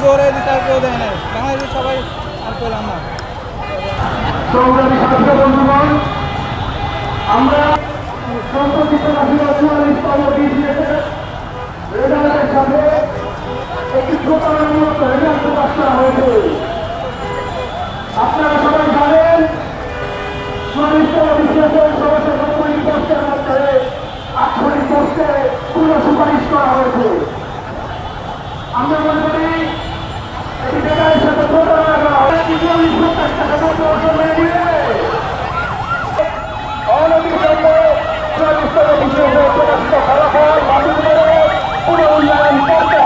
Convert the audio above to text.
দৌড়াই দিচ্ছে আর কেউ দেয় না, বাংলাদেশের সবাই আর পেলাম না। সংগ্রামী ছাত্র বন্ধুগণ, আমরা সংগঠিত চুয়াল্লিশতম বিজিএসের রেজাল্টের সাথে একটি প্রতারণামূলক রেজাল্ট প্রকাশ করা হয়েছে। আপনারা সবাই জানেন, চুয়াল্লিশতম বিজিএসের ১৬৯০ পোস্টের মধ্যে ৪৮ পোস্টে পুনঃ সুপারিশ করা হয়েছে। আমরা মনে করি এটি ডেটার সাথে প্রতারণা করা হয়। ৪০-৫০ টাকা মতো অর্জন হয়ে গিয়ে অনতিবিলম্বে ৪০তম বিজিএসের প্রকাশিত ফলাফল বাতিল করে পুনঃ মূল্যায়ন করতে